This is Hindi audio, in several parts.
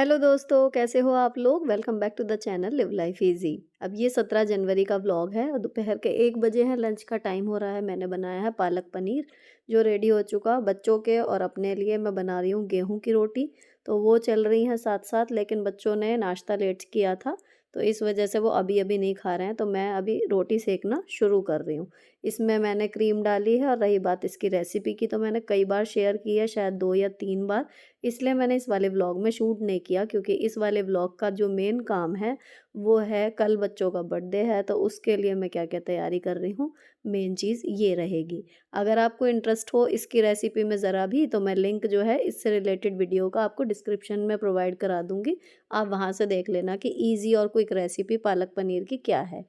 हेलो दोस्तों, कैसे हो आप लोग? Welcome back to the channel live life easy. अब ये 17 जनवरी का व्लॉग है और दोपहर के 1 बजे हैं, लंच का टाइम हो रहा है। मैंने बनाया है पालक पनीर जो रेडी हो चुका। बच्चों के और अपने लिए मैं बना रही हूँ गेहूं की रोटी, तो वो चल रही हैं साथ साथ। लेकिन बच्चों ने नाश्ता लेट किया था तो इस वजह से वो अभी अभी नहीं खा रहे हैं, तो मैं अभी रोटी सेकना शुरू कर रही हूँ। इसमें मैंने क्रीम डाली है और रही बात इसकी रेसिपी की, तो मैंने कई बार शेयर की है, शायद 2 या 3 बार। इसलिए मैंने इस वाले व्लॉग में शूट नहीं किया, क्योंकि इस वाले व्लॉग का जो मेन काम है वो है, कल बच्चों का बर्थडे है तो उसके लिए मैं क्या क्या तैयारी कर रही हूँ, मेन चीज़ ये रहेगी। अगर आपको इंटरेस्ट हो इसकी रेसिपी में ज़रा भी, तो मैं लिंक जो है इससे रिलेटेड वीडियो का आपको डिस्क्रिप्शन में प्रोवाइड करा दूँगी। आप वहाँ से देख लेना कि ईज़ी और क्विक रेसिपी पालक पनीर की क्या है।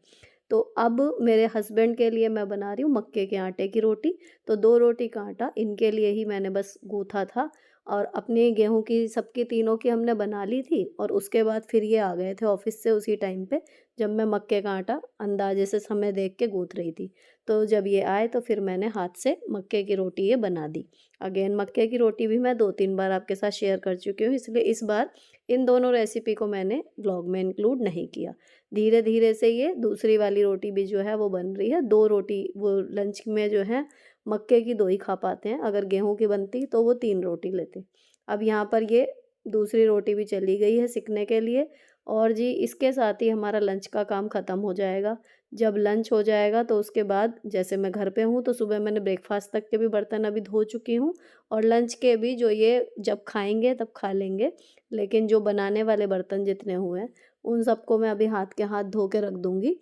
तो अब मेरे हस्बैंड के लिए मैं बना रही हूँ मक्के के आटे की रोटी। तो 2 रोटी का आटा इनके लिए ही मैंने बस गूँथा था, और अपनी गेहूं की सबकी तीनों की हमने बना ली थी। और उसके बाद फिर ये आ गए थे ऑफिस से उसी टाइम पे, जब मैं मक्के का आटा अंदाजे से समय देख के गूँथ रही थी। तो जब ये आए तो फिर मैंने हाथ से मक्के की रोटी ये बना दी। अगेन मक्के की रोटी भी मैं 2-3 बार आपके साथ शेयर कर चुकी हूँ, इसलिए इस बार इन दोनों रेसिपी को मैंने ब्लॉग में इंक्लूड नहीं किया। धीरे धीरे से ये दूसरी वाली रोटी भी जो है वो बन रही है। 2 रोटी वो लंच में जो है मक्के की 2 ही खा पाते हैं, अगर गेहूं की बनती तो वो 3 रोटी लेते। अब यहाँ पर ये दूसरी रोटी भी चली गई है सिकने के लिए। और जी इसके साथ ही हमारा लंच का काम ख़त्म हो जाएगा। जब लंच हो जाएगा तो उसके बाद, जैसे मैं घर पे हूँ तो सुबह मैंने ब्रेकफास्ट तक के भी बर्तन अभी धो चुकी हूँ, और लंच के भी जो ये जब खाएंगे तब खा लेंगे। लेकिन जो बनाने वाले बर्तन जितने हुए हैं उन सबको मैं अभी हाथ के हाथ धो के रख दूँगी,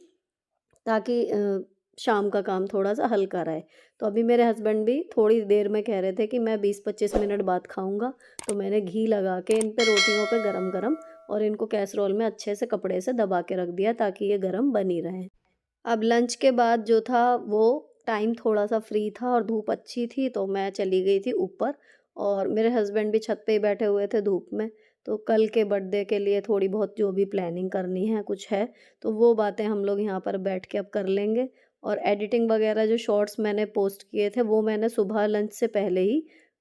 ताकि शाम का काम थोड़ा-सा हल्का रहे। तो अभी मेरे हस्बैंड भी थोड़ी देर में कह रहे थे कि मैं 20-25 मिनट बाद खाऊँगा, तो मैंने घी लगा के इन पे रोटियों पे गरम-गरम, और इनको कैसरोल में अच्छे से कपड़े से दबा के रख दिया ताकि ये गरम बनी रहें। अब लंच के बाद जो था वो टाइम थोड़ा-सा फ्री था और धूप अच्छी थी, तो मैं चली गई थी ऊपर, और मेरे हस्बैंड भी छत पे ही बैठे हुए थे धूप में। तो कल के बर्थडे के लिए थोड़ी बहुत जो भी प्लानिंग करनी है, कुछ है, तो वो बातें हम लोग यहाँ पर बैठ के अब कर लेंगे। और एडिटिंग वगैरह जो शॉर्ट्स मैंने पोस्ट किए थे वो मैंने सुबह लंच से पहले ही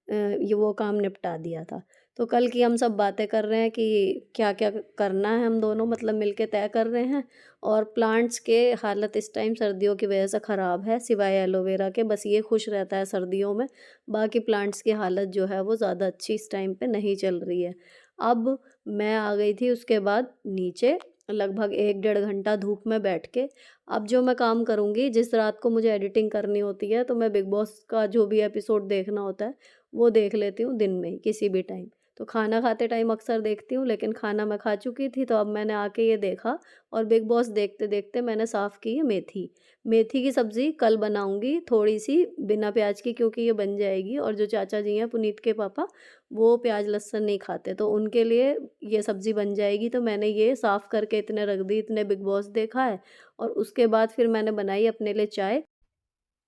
ये वो काम निपटा दिया था। तो कल की हम सब बातें कर रहे हैं कि क्या-क्या करना है, हम दोनों मतलब मिलके तय कर रहे हैं। और प्लांट्स के हालत इस टाइम सर्दियों की वजह से ख़राब है, सिवाय एलोवेरा के, बस ये खुश रहता है सर्दियों में। बाकी प्लांट्स की हालत जो है वो ज़्यादा अच्छी इस टाइम पे नहीं चल रही है। अब मैं आ गई थी उसके बाद नीचे, लगभग 1 डेढ़ घंटा धूप में बैठ के। अब जो मैं काम करूँगी, जिस रात को मुझे एडिटिंग करनी होती है तो मैं बिग बॉस का जो भी एपिसोड देखना होता है वो देख लेती हूँ दिन में ही किसी भी टाइम। तो खाना खाते टाइम अक्सर देखती हूँ, लेकिन खाना मैं खा चुकी थी तो अब मैंने आके ये देखा। और बिग बॉस देखते-देखते मैंने साफ़ की है मेथी। मेथी की सब्ज़ी कल बनाऊँगी थोड़ी-सी बिना प्याज की, क्योंकि ये बन जाएगी। और जो चाचा जी हैं पुनीत के पापा, वो प्याज लहसुन नहीं खाते, तो उनके लिए ये सब्ज़ी बन जाएगी। तो मैंने ये साफ़ करके इतने रख दी, इतने बिग बॉस देखा है। और उसके बाद फिर मैंने बनाई अपने लिए चाय।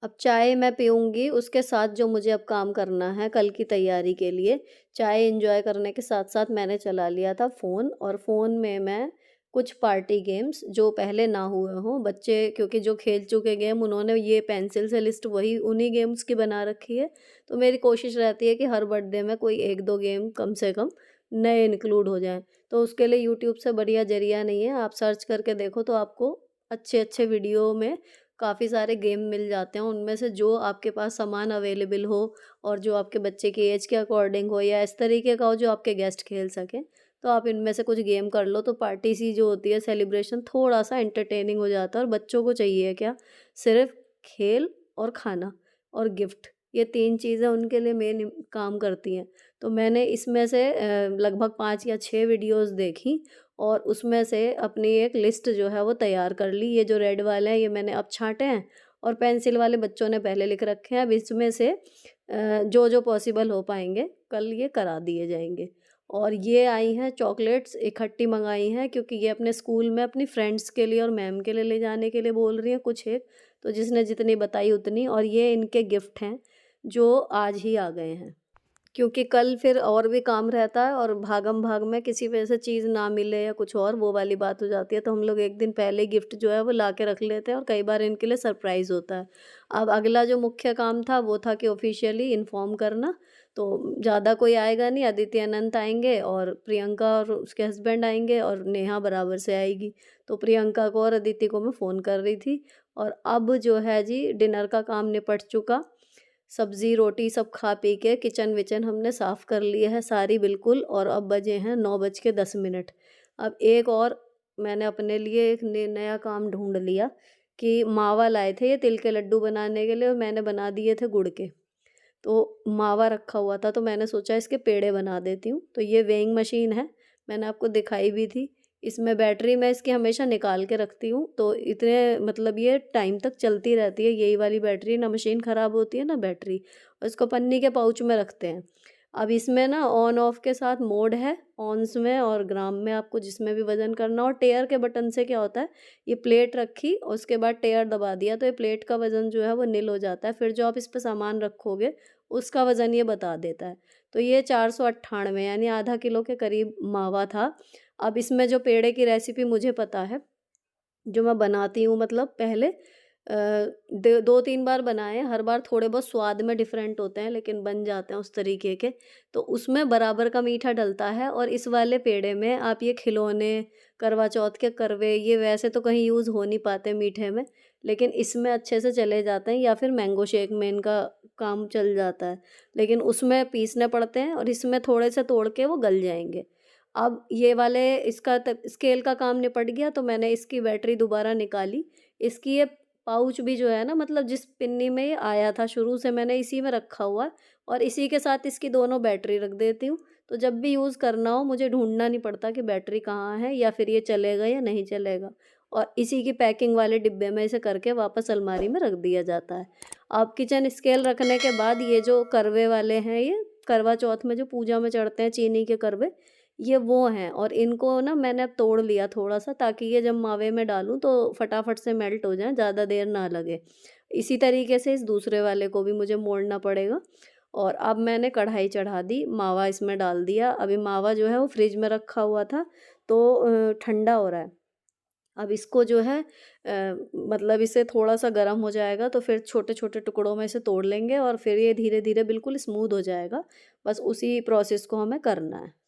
अब चाय मैं पीऊँगी, उसके साथ जो मुझे अब काम करना है कल की तैयारी के लिए, चाय एन्जॉय करने के साथ-साथ मैंने चला लिया था फ़ोन। और फ़ोन में मैं कुछ पार्टी गेम्स जो पहले ना हुए हों, बच्चे क्योंकि जो खेल चुके गेम उन्होंने ये पेंसिल से लिस्ट वही उन्हीं गेम्स की बना रखी है। तो मेरी कोशिश रहती है कि हर बर्थडे में कोई 1-2 गेम कम से कम नए इंक्लूड हो जाएँ। तो उसके लिए यूट्यूब से बढ़िया ज़रिया नहीं है, आप सर्च करके देखो तो आपको अच्छे-अच्छे वीडियो में काफ़ी सारे गेम मिल जाते हैं। उनमें से जो आपके पास सामान अवेलेबल हो और जो आपके बच्चे की एज के अकॉर्डिंग हो, या इस तरीके का हो जो आपके गेस्ट खेल सकें, तो आप इनमें से कुछ गेम कर लो। तो पार्टी सी जो होती है, सेलिब्रेशन थोड़ा-सा एंटरटेनिंग हो जाता है। और बच्चों को चाहिए क्या, सिर्फ़ खेल और खाना और गिफ्ट, ये 3 चीज़ें उनके लिए मेन काम करती हैं। तो मैंने इसमें से लगभग 5 या 6 वीडियोज़ देखी, और उसमें से अपनी एक लिस्ट जो है वो तैयार कर ली। ये जो रेड वाले हैं ये मैंने अब छाँटे हैं, और पेंसिल वाले बच्चों ने पहले लिख रखे हैं। अब इसमें से जो पॉसिबल हो पाएँगे कल ये करा दिए जाएँगे। और ये आई हैं चॉकलेट्स, इकट्ठी मँगाई हैं, क्योंकि ये अपने स्कूल में अपनी फ्रेंड्स के लिए और मैम के लिए ले जाने के लिए बोल रही हैं कुछ एक, तो जिसने जितनी बताई उतनी। और ये इनके गिफ्ट हैं जो आज ही आ गए हैं। क्योंकि कल फिर और भी काम रहता है, और भागम-भाग में किसी वजह से चीज़ ना मिले या कुछ और वो वाली बात हो जाती है, तो हम लोग 1 दिन पहले गिफ्ट जो है वो ला के रख लेते हैं, और कई बार इनके लिए सरप्राइज़ होता है। अब अगला जो मुख्य काम था वो था कि ऑफ़िशियली इन्फॉर्म करना। तो ज़्यादा कोई आएगा नहीं, अदिति अनंत आएँगे और प्रियंका और उसके हस्बैंड आएँगे और नेहा बराबर से आएगी। तो प्रियंका को और अदिति को मैं फ़ोन कर रही थी और अब जो है जी डिनर का काम निपट चुका। सब्ज़ी, रोटी सब खा पी के किचन-विचन हमने साफ़ कर लिया है सारी बिल्कुल और अब बजे हैं 9:10। अब एक और मैंने अपने लिए एक नया काम ढूँढ लिया कि मावा लाए थे ये तिल के लड्डू बनाने के लिए और मैंने बना दिए थे गुड़ के। तो मावा रखा हुआ था तो मैंने सोचा इसके पेड़े बना देती हूँ। तो ये वेइंग मशीन है, मैंने आपको दिखाई भी थी। इसमें बैटरी मैं इसकी हमेशा निकाल के रखती हूँ, तो इतने मतलब ये टाइम तक चलती रहती है, यही वाली बैटरी, ना मशीन ख़राब होती है ना बैटरी। और इसको पन्नी के पाउच में रखते हैं। अब इसमें ना ऑन ऑफ के साथ मोड है, ऑन्स में और ग्राम में आपको जिसमें भी वज़न करना हो। टेयर के बटन से क्या होता है, ये प्लेट रखी और उसके बाद टेयर दबा दिया तो ये प्लेट का वज़न जो है वो निल हो जाता है। फिर जो आप इस पे सामान रखोगे उसका वज़न ये बता देता है। तो ये 498 यानी आधा किलो के करीब मावा था। अब इसमें जो पेड़े की रेसिपी मुझे पता है, जो मैं बनाती हूँ मतलब पहले 2-3 बार बनाए हैं, हर बार थोड़े बहुत स्वाद में डिफ़रेंट होते हैं लेकिन बन जाते हैं उस तरीके के। तो उसमें बराबर का मीठा डलता है और इस वाले पेड़े में आप ये खिलौने, करवा चौथ के करवे ये वैसे तो कहीं यूज़ हो नहीं पाते मीठे में, लेकिन इसमें अच्छे से चले जाते हैं या फिर मैंगो शेक में इनका काम चल जाता है। लेकिन उसमें पीसने पड़ते हैं और इसमें थोड़े से तोड़ के वो गल जाएँगे। अब ये वाले इसका स्केल का काम निपट गया तो मैंने इसकी बैटरी दोबारा निकाली। इसकी ये पाउच भी जो है ना मतलब जिस पिन्नी में ये आया था शुरू से मैंने इसी में रखा हुआ है और इसी के साथ इसकी दोनों बैटरी रख देती हूँ। तो जब भी यूज़ करना हो मुझे ढूँढना नहीं पड़ता कि बैटरी कहाँ है या फिर ये चलेगा या नहीं चलेगा। और इसी की पैकिंग वाले डिब्बे में इसे करके वापस अलमारी में रख दिया जाता है। अब किचन स्केल रखने के बाद ये जो करवे वाले हैं ये करवा चौथ में जो पूजा में चढ़ते हैं चीनी के करवे, ये वो हैं और इनको ना मैंने अब तोड़ लिया थोड़ा-सा ताकि ये जब मावे में डालूँ तो फटाफट से मेल्ट हो जाएँ, ज़्यादा देर ना लगे। इसी तरीके से इस दूसरे वाले को भी मुझे मोड़ना पड़ेगा और अब मैंने कढ़ाई चढ़ा दी, मावा इसमें डाल दिया। अभी मावा जो है वो फ्रिज में रखा हुआ था तो ठंडा हो रहा है। अब इसको जो है मतलब इसे थोड़ा-सा गर्म हो जाएगा तो फिर छोटे-छोटे टुकड़ों में इसे तोड़ लेंगे और फिर ये धीरे-धीरे बिल्कुल स्मूथ हो जाएगा। बस उसी प्रोसेस को हमें करना है।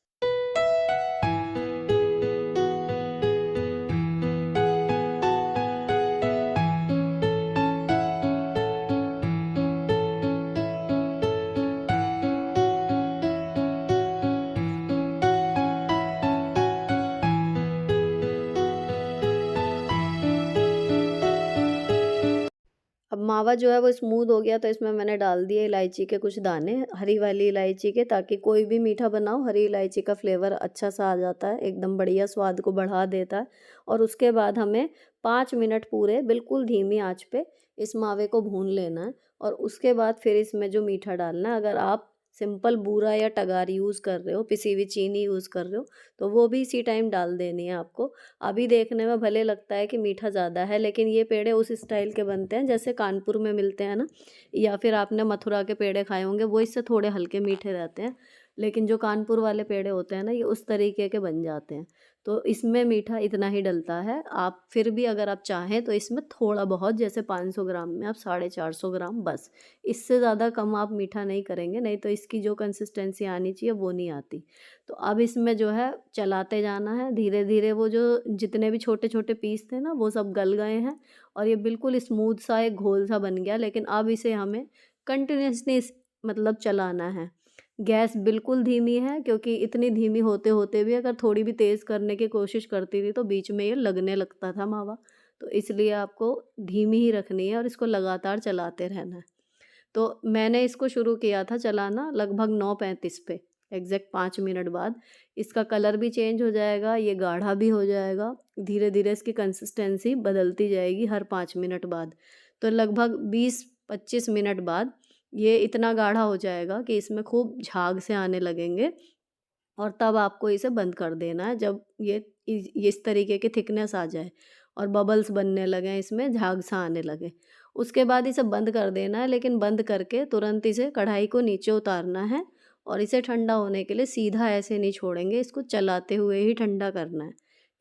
अब मावा जो है वो स्मूथ हो गया तो इसमें मैंने डाल दिए इलायची के कुछ दाने, हरी वाली इलायची के, ताकि कोई भी मीठा बनाओ हरी इलायची का फ्लेवर अच्छा सा आ जाता है, एकदम बढ़िया स्वाद को बढ़ा देता है। और उसके बाद हमें 5 मिनट पूरे बिल्कुल धीमी आंच पे इस मावे को भून लेना है और उसके बाद फिर इसमें जो मीठा डालना है, अगर आप सिंपल बूरा या टगार यूज़ कर रहे हो, पिसी हुई चीनी यूज़ कर रहे हो, तो वो भी इसी टाइम डाल देनी है आपको। अभी देखने में भले लगता है कि मीठा ज़्यादा है, लेकिन ये पेड़े उस स्टाइल के बनते हैं जैसे कानपुर में मिलते हैं ना, या फिर आपने मथुरा के पेड़े खाए होंगे, वो इससे थोड़े हल्के मीठे रहते हैं। लेकिन जो कानपुर वाले पेड़े होते हैं ना, ये उस तरीके के बन जाते हैं। तो इसमें मीठा इतना ही डलता है। आप फिर भी अगर आप चाहें तो इसमें थोड़ा बहुत, जैसे 500 ग्राम में आप 450 ग्राम बस, इससे ज़्यादा कम आप मीठा नहीं करेंगे, नहीं तो इसकी जो कंसिस्टेंसी आनी चाहिए वो नहीं आती। तो अब इसमें जो है चलाते जाना है, धीरे-धीरे वो जो जितने भी छोटे-छोटे पीस थे ना वो सब गल गए हैं और ये बिल्कुल स्मूथ सा एक घोल सा बन गया। लेकिन अब इसे हमें कंटिन्यूअसली मतलब चलाना है। गैस बिल्कुल धीमी है क्योंकि इतनी धीमी होते-होते भी अगर थोड़ी भी तेज़ करने की कोशिश करती थी तो बीच में ये लगने लगता था मावा। तो इसलिए आपको धीमी ही रखनी है और इसको लगातार चलाते रहना है। तो मैंने इसको शुरू किया था चलाना लगभग 9:35 पे, एग्ज़ैक्ट 5 मिनट बाद। इसका कलर भी चेंज हो जाएगा, ये गाढ़ा भी हो जाएगा, धीरे-धीरे इसकी कंसिस्टेंसी बदलती जाएगी हर 5 मिनट बाद। तो लगभग 20-25 मिनट बाद ये इतना गाढ़ा हो जाएगा कि इसमें खूब झाग से आने लगेंगे और तब आपको इसे बंद कर देना है जब ये इस तरीके की थिकनेस आ जाए और बबल्स बनने लगें, इसमें झाग सा आने लगे। उसके बाद इसे बंद कर देना है, लेकिन बंद करके तुरंत इसे कढ़ाई को नीचे उतारना है और इसे ठंडा होने के लिए सीधा ऐसे नहीं छोड़ेंगे, इसको चलाते हुए ही ठंडा करना है।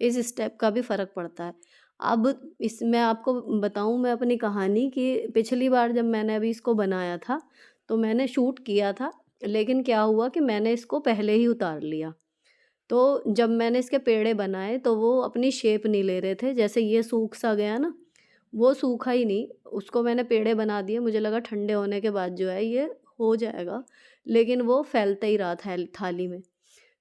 इस स्टेप का भी फ़र्क पड़ता है। अब इसमें आपको बताऊँ मैं अपनी कहानी कि पिछली बार जब मैंने अभी इसको बनाया था, तो मैंने शूट किया था लेकिन क्या हुआ कि मैंने इसको पहले ही उतार लिया। तो जब मैंने इसके पेड़े बनाए तो वो अपनी शेप नहीं ले रहे थे, जैसे ये सूख सा गया ना, वो सूखा ही नहीं, उसको मैंने पेड़े बना दिए, मुझे लगा ठंडे होने के बाद जो है ये हो जाएगा, लेकिन वो फैलता ही रहा थाली में।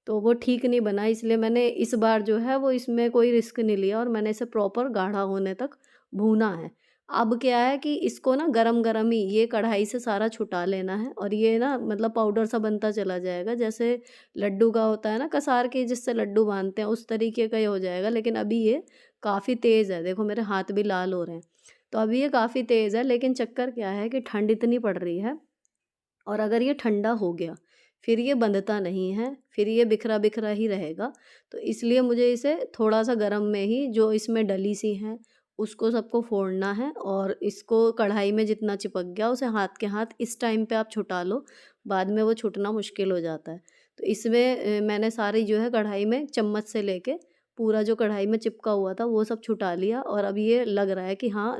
तो वो ठीक नहीं बना, इसलिए मैंने इस बार जो है वो इसमें कोई रिस्क नहीं लिया और मैंने इसे प्रॉपर गाढ़ा होने तक भूना है। अब क्या है कि इसको ना गरम-गरम ही ये कढ़ाई से सारा छुटा लेना है और ये ना मतलब पाउडर सा बनता चला जाएगा, जैसे लड्डू का होता है ना कसार के जिससे लड्डू बाँधते हैं, उस तरीके का ही हो जाएगा। लेकिन अभी ये काफ़ी तेज़ है, देखो मेरे हाथ भी लाल हो रहे हैं। तो अभी ये काफ़ी तेज़ है, लेकिन चक्कर क्या है कि ठंड इतनी पड़ रही है और अगर ये ठंडा हो गया, फिर ये बंधता नहीं है, फिर ये बिखरा-बिखरा ही रहेगा। तो इसलिए मुझे इसे थोड़ा-सा गरम में ही जो इसमें डली सी हैं, उसको सबको फोड़ना है और इसको कढ़ाई में जितना चिपक गया उसे हाथ के हाथ इस टाइम पे आप छुटा लो, बाद में वो छूटना मुश्किल हो जाता है। तो इसमें मैंने सारी जो है कढ़ाई में चम्मच से लेके पूरा जो कढ़ाई में चिपका हुआ था वो सब छुटा लिया और अब ये लग रहा है कि हाँ,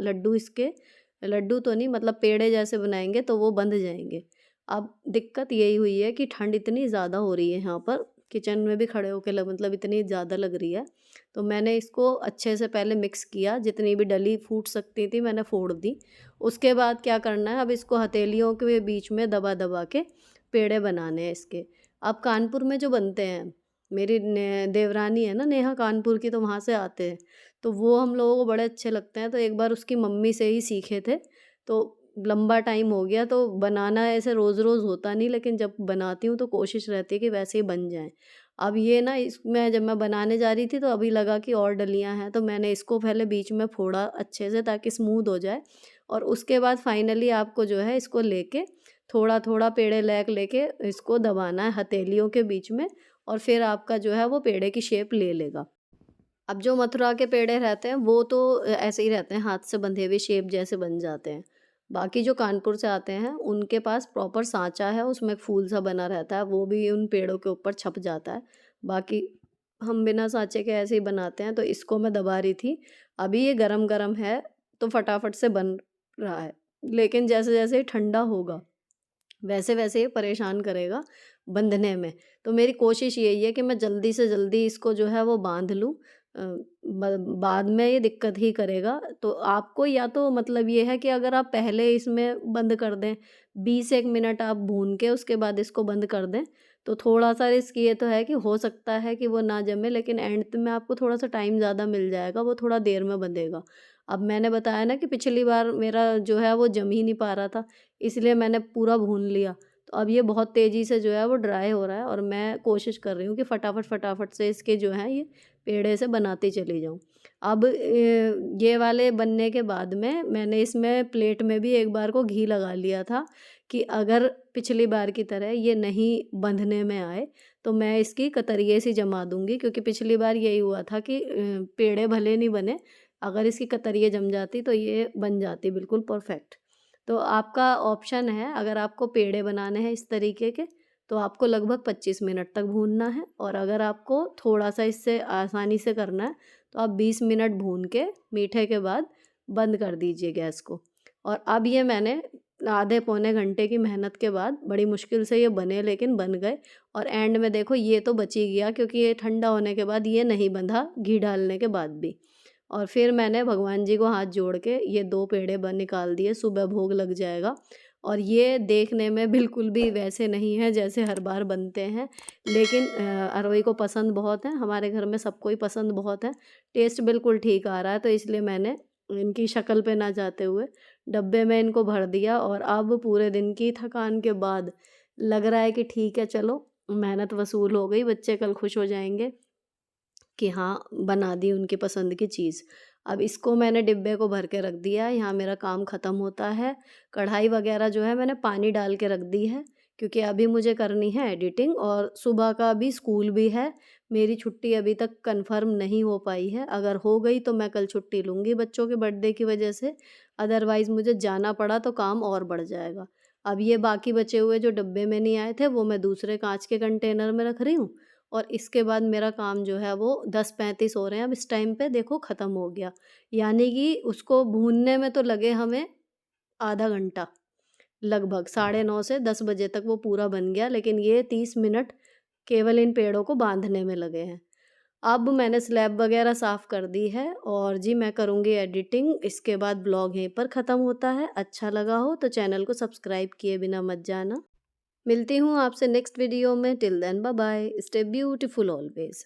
लड्डू तो नहीं मतलब पेड़े जैसे बनाएँगे तो वो बंध जाएँगे। अब दिक्कत यही हुई है कि ठंड इतनी ज़्यादा हो रही है यहाँ पर, किचन में भी खड़े होके ल मतलब इतनी ज़्यादा लग रही है। तो मैंने इसको अच्छे से पहले मिक्स किया, जितनी भी डली फूट सकती थी मैंने फोड़ दी। उसके बाद क्या करना है, अब इसको हथेलियों के बीच में दबा-दबा के पेड़े बनाने हैं इसके। अब कानपुर में जो बनते हैं, मेरी ने देवरानी है ना नेहा कानपुर की, तो वहाँ से आते हैं। तो वो हम लोगों को बड़े अच्छे लगते हैं, तो एक बार उसकी मम्मी से ही सीखे थे। तो लंबा टाइम हो गया तो बनाना ऐसे रोज़-रोज़ होता नहीं, लेकिन जब बनाती हूँ तो कोशिश रहती है कि वैसे ही बन जाएँ। अब ये ना इसमें जब मैं बनाने जा रही थी तो अभी लगा कि और डलियाँ हैं, तो मैंने इसको पहले बीच में फोड़ा अच्छे से ताकि स्मूथ हो जाए और उसके बाद फाइनली आपको जो है इसको लेके थोड़ा-थोड़ा पेड़े लेके इसको दबाना है हथेलियों के बीच में और फिर आपका जो है वो पेड़े की शेप ले लेगा। अब जो मथुरा के पेड़े रहते हैं वो तो ऐसे ही रहते हैं, हाथ से बंधे हुए शेप जैसे बन जाते हैं। बाकी जो कानपुर से आते हैं उनके पास प्रॉपर साँचा है, उसमें एक फूल सा बना रहता है, वो भी उन पेड़ों के ऊपर छप जाता है। बाकी हम बिना साँचे के ऐसे ही बनाते हैं, तो इसको मैं दबा रही थी। अभी ये गरम-गरम है तो फटाफट से बन रहा है, लेकिन जैसे-जैसे ये ठंडा होगा वैसे-वैसे ये परेशान करेगा बंधने में। तो मेरी कोशिश यही है कि मैं जल्दी से जल्दी इसको जो है वो बाँध लूँ। अ, ब बाद में ये दिक्कत ही करेगा। तो आपको या तो मतलब ये है कि अगर आप पहले इसमें बंद कर दें, 20 एक मिनट आप भून के उसके बाद इसको बंद कर दें, तो थोड़ा-सा रिस्क ये तो है कि हो सकता है कि वो ना जमे, लेकिन एंड में आपको थोड़ा-सा टाइम ज़्यादा मिल जाएगा, वो थोड़ा देर में बंधेगा। अब मैंने बताया ना कि पिछली बार मेरा जो है वो जम ही नहीं पा रहा था, इसलिए मैंने पूरा भून लिया। तो अब ये बहुत तेज़ी से जो है वो ड्राई हो रहा है और मैं कोशिश कर रही हूँ कि फटाफट से इसके जो हैं ये पेड़े से बनाती चली जाऊँ। अब ये वाले बनने के बाद में मैंने इसमें प्लेट में भी एक बार को घी लगा लिया था कि अगर पिछली बार की तरह ये नहीं बंधने में आए, तो मैं इसकी कतरिये सी जमा दूँगी, क्योंकि पिछली बार यही हुआ था कि पेड़े भले नहीं बने, अगर इसकी कतरिये जम जाती तो ये बन जाती बिल्कुल परफेक्ट। तो आपका ऑप्शन है, अगर आपको पेड़े बनाने हैं इस तरीके के, तो आपको लगभग 25 मिनट तक भूनना है और अगर आपको थोड़ा-सा इससे आसानी से करना है, तो आप 20 मिनट भून के मीठे के बाद बंद कर दीजिए गैस को। और अब ये मैंने आधे पौने घंटे की मेहनत के बाद बड़ी मुश्किल से ये बने, लेकिन बन गए और एंड में देखो ये तो बच ही गया, क्योंकि ये ठंडा होने के बाद ये नहीं बंधा घी डालने के बाद भी। और फिर मैंने भगवान जी को हाथ जोड़ के ये 2 पेड़े निकाल दिए, सुबह भोग लग जाएगा। और ये देखने में बिल्कुल भी वैसे नहीं है जैसे हर बार बनते हैं, लेकिन अरोई को पसंद बहुत है, हमारे घर में सबको ही पसंद बहुत है। टेस्ट बिल्कुल ठीक आ रहा है, तो इसलिए मैंने इनकी शक्ल पे ना जाते हुए डब्बे में इनको भर दिया और अब पूरे दिन की थकान के बाद लग रहा है कि ठीक है, चलो मेहनत वसूल हो गई, बच्चे कल खुश हो जाएँगे कि हाँ, बना दी उनकी पसंद की चीज़। अब इसको मैंने डिब्बे को भर के रख दिया है, यहाँ मेरा काम ख़त्म होता है। कढ़ाई वग़ैरह जो है मैंने पानी डाल के रख दी है, क्योंकि अभी मुझे करनी है एडिटिंग और सुबह का भी स्कूल भी है। मेरी छुट्टी अभी तक कन्फ़र्म नहीं हो पाई है, अगर हो गई तो मैं कल छुट्टी लूँगी बच्चों के बर्थडे की वजह से, अदरवाइज़ मुझे जाना पड़ा तो काम और बढ़ जाएगा। अब ये बाकी बचे हुए जो डब्बे में नहीं आए थे, वो मैं दूसरे काँच के कंटेनर में रख रही हूँ और इसके बाद मेरा काम जो है वो 10:35 हो रहे हैं अब इस टाइम पे, देखो ख़त्म हो गया। यानी कि उसको भूनने में तो लगे हमें आधा घंटा, लगभग 9:30 से 10 बजे तक वो पूरा बन गया, लेकिन ये 30 मिनट केवल इन पेड़ों को बांधने में लगे हैं। अब मैंने स्लैब वगैरह साफ़ कर दी है और जी मैं करूँगी एडिटिंग, इसके बाद ब्लॉग यहीं पर ख़त्म होता है। अच्छा लगा हो तो चैनल को सब्सक्राइब किए बिना मत जाना। मिलती हूँ आपसे नेक्स्ट वीडियो में, till then bye bye, stay beautiful always.